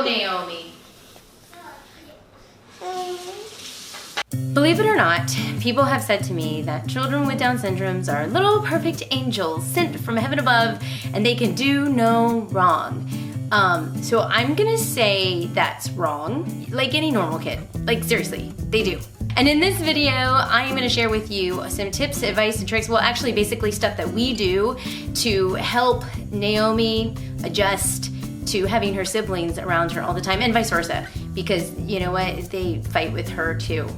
Naomi. Believe it or not, people have said to me that children with Down syndromes are little perfect angels sent from heaven above and they can do no wrong. So I'm gonna say that's wrong, like any normal kid. Like seriously, they do. And in this video, I'm gonna share with you some tips, advice, and tricks, well actually basically stuff that we do to help Naomi adjust to having her siblings around her all the time and vice versa. Because you know what, they fight with her too.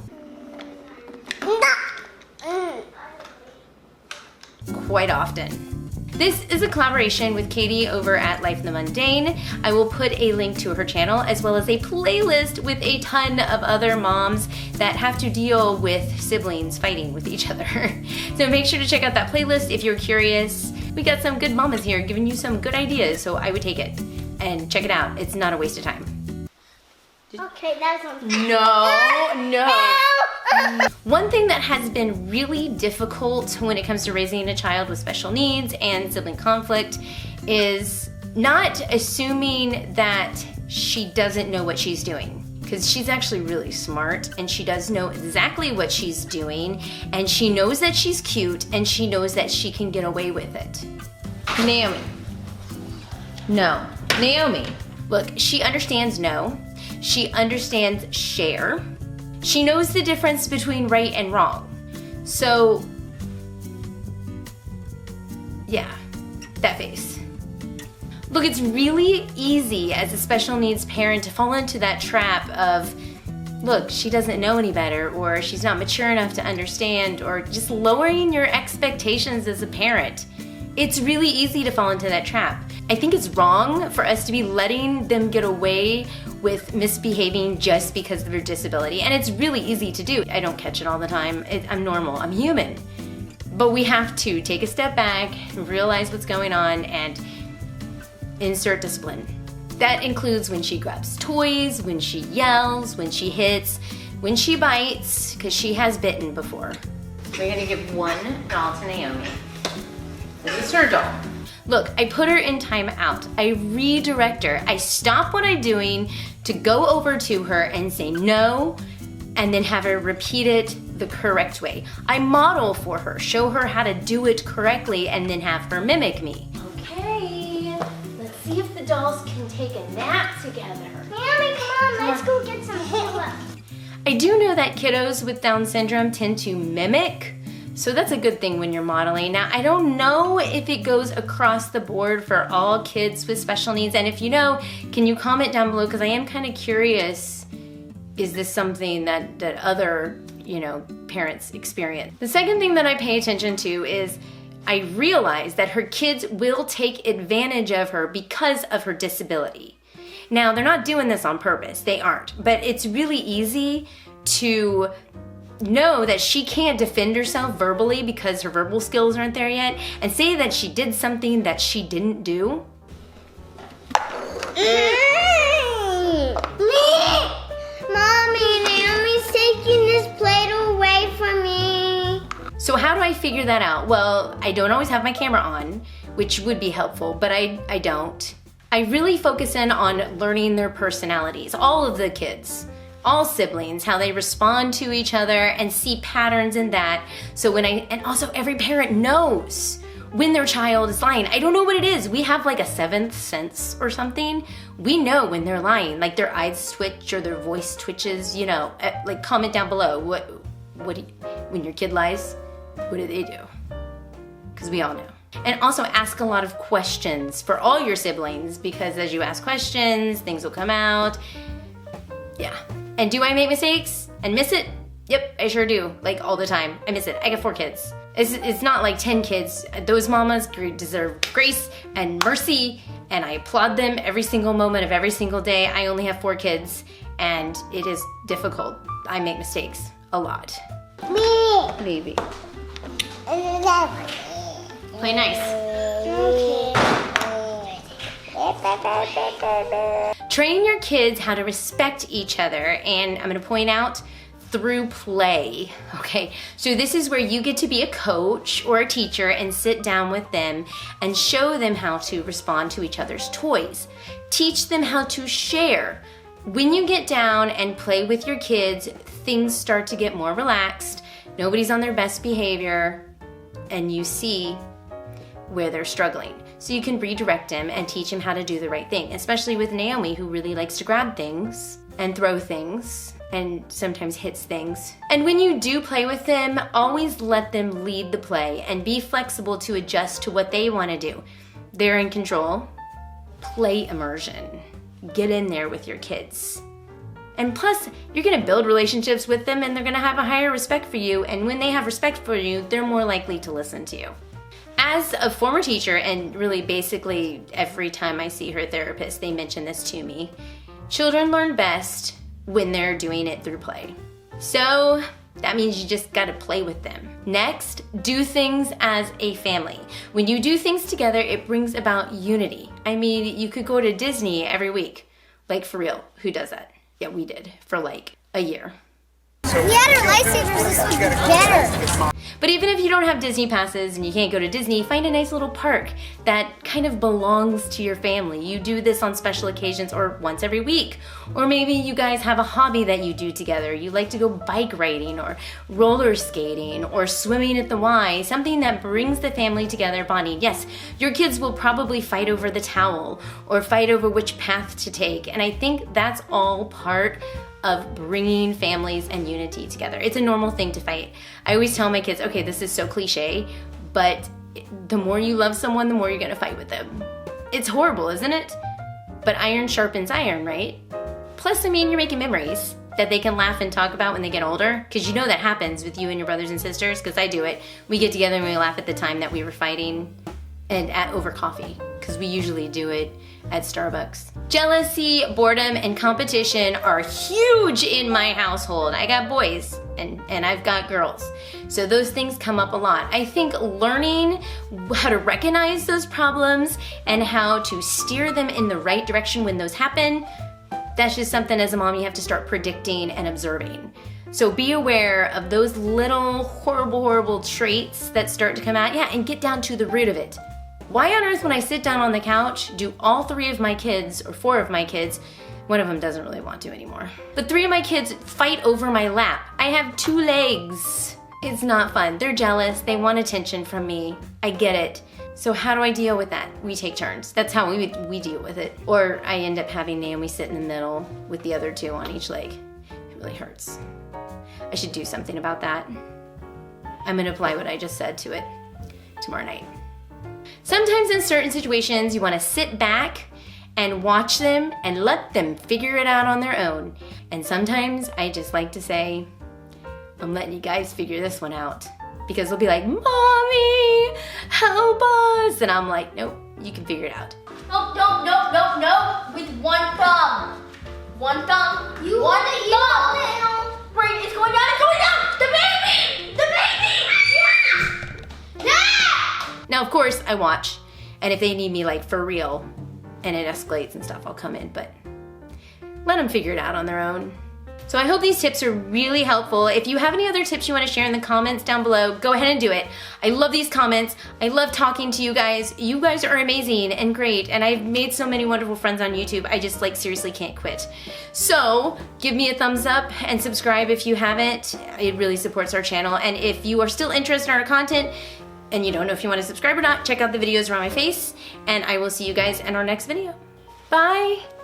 Quite often. This is a collaboration with Katie over at Life in the Mundane. I will put a link to her channel as well as a playlist with a ton of other moms that have to deal with siblings fighting with each other. So make sure to check out that playlist if you're curious. We got some good mamas here giving you some good ideas, so I would take it. And check it out, it's not a waste of time. Okay, that's one. No. One thing that has been really difficult when it comes to raising a child with special needs and sibling conflict is not assuming that she doesn't know what she's doing. Because she's actually really smart and she does know exactly what she's doing and she knows that she's cute and she knows that she can get away with it. Naomi. No. Naomi. Look, she understands no. She understands share. She knows the difference between right and wrong. So, yeah, that face. Look, it's really easy as a special needs parent to fall into that trap of, look, she doesn't know any better, or she's not mature enough to understand, or just lowering your expectations as a parent. It's really easy to fall into that trap. I think it's wrong for us to be letting them get away with misbehaving just because of their disability. And it's really easy to do. I don't catch it all the time. I'm normal, I'm human. But we have to take a step back, realize what's going on, and insert discipline. That includes when she grabs toys, when she yells, when she hits, when she bites, because she has bitten before. We're gonna give one doll to Naomi. This is her doll. Look, I put her in timeout. I redirect her. I stop what I'm doing to go over to her and say no, and then have her repeat it the correct way. I model for her, show her how to do it correctly, and then have her mimic me. Okay, let's see if the dolls can take a nap together. Naomi, come on, let's go get some pillows. I do know that kiddos with Down syndrome tend to mimic, so that's a good thing when you're modeling. Now, I don't know if it goes across the board for all kids with special needs, and if you know, can you comment down below, because I am kind of curious, is this something that other, parents experience? The second thing that I pay attention to is I realize that her kids will take advantage of her because of her disability. Now, they're not doing this on purpose, they aren't, but it's really easy to know that she can't defend herself verbally because her verbal skills aren't there yet, and say that she did something that she didn't do. Mommy, Naomi's taking this plate away from me. So how do I figure that out? Well, I don't always have my camera on, which would be helpful, but I don't. I really focus in on learning their personalities, all of the kids. All siblings, how they respond to each other and see patterns in that. So and also every parent knows when their child is lying. I don't know what it is. We have like a seventh sense or something. We know when they're lying, like their eyes twitch or their voice twitches, like comment down below. When your kid lies, what do they do? Because we all know. And also ask a lot of questions for all your siblings, because as you ask questions, things will come out. Yeah. And do I make mistakes and miss it? Yep, I sure do, like all the time. I miss it. I got 4 kids. It's not like 10 kids. Those mamas deserve grace and mercy, and I applaud them every single moment of every single day. I only have 4 kids, and it is difficult. I make mistakes a lot. Me. Baby. Play nice. Train your kids how to respect each other, and I'm gonna point out through play, okay? So this is where you get to be a coach or a teacher and sit down with them and show them how to respond to each other's toys. Teach them how to share. When you get down and play with your kids, things start to get more relaxed, nobody's on their best behavior, and you see where they're struggling. So you can redirect them and teach them how to do the right thing, especially with Naomi, who really likes to grab things and throw things and sometimes hits things. And when you do play with them, always let them lead the play and be flexible to adjust to what they want to do. They're in control. Play immersion. Get in there with your kids. And plus, you're gonna build relationships with them and they're gonna have a higher respect for you, and when they have respect for you, they're more likely to listen to you. As a former teacher, and really basically every time I see her therapist, they mention this to me, children learn best when they're doing it through play. So that means you just gotta play with them. Next, do things as a family. When you do things together, it brings about unity. I mean, you could go to Disney every week. Like, for real, who does that? Yeah, we did for like a year. We had our lightsabers, this would be better. But even if you don't have Disney passes and you can't go to Disney, find a nice little park that kind of belongs to your family. You do this on special occasions or once every week. Or maybe you guys have a hobby that you do together. You like to go bike riding or roller skating or swimming at the Y, something that brings the family together, bonding. Yes, your kids will probably fight over the towel or fight over which path to take. And I think that's all part of bringing families and unity together. It's a normal thing to fight. I always tell my kids, okay, this is so cliche, but the more you love someone, the more you're gonna fight with them. It's horrible, isn't it? But iron sharpens iron, right? Plus, I mean, you're making memories that they can laugh and talk about when they get older, because you know that happens with you and your brothers and sisters, because I do it. We get together and we laugh at the time that we were fighting and over coffee, because we usually do it at Starbucks. Jealousy, boredom, and competition are huge in my household. I got boys and I've got girls. So those things come up a lot. I think learning how to recognize those problems and how to steer them in the right direction when those happen, that's just something as a mom you have to start predicting and observing. So be aware of those little horrible traits that start to come out, and get down to the root of it. Why on earth when I sit down on the couch do all 3 of my kids, or 4 of my kids, one of them doesn't really want to anymore, but 3 of my kids fight over my lap? I have 2 legs. It's not fun. They're jealous. They want attention from me. I get it. So how do I deal with that? We take turns. That's how we deal with it. Or I end up having Naomi sit in the middle with the other 2 on each leg. It really hurts. I should do something about that. I'm gonna apply what I just said to it tomorrow night. Sometimes in certain situations, you want to sit back and watch them and let them figure it out on their own. And sometimes I just like to say, I'm letting you guys figure this one out. Because they'll be like, Mommy, help us. And I'm like, nope, you can figure it out. No, with one thumb. One thumb. You one thumb. Right, it's going down. The baby. Now, of course, I watch, and if they need me, like, for real, and it escalates and stuff, I'll come in, but let them figure it out on their own. So I hope these tips are really helpful. If you have any other tips you want to share in the comments down below, go ahead and do it. I love these comments. I love talking to you guys. You guys are amazing and great, and I've made so many wonderful friends on YouTube. I just, like, seriously can't quit. So give me a thumbs up and subscribe if you haven't. It really supports our channel, and if you are still interested in our content, and you don't know if you want to subscribe or not, check out the videos around my face, and I will see you guys in our next video. Bye!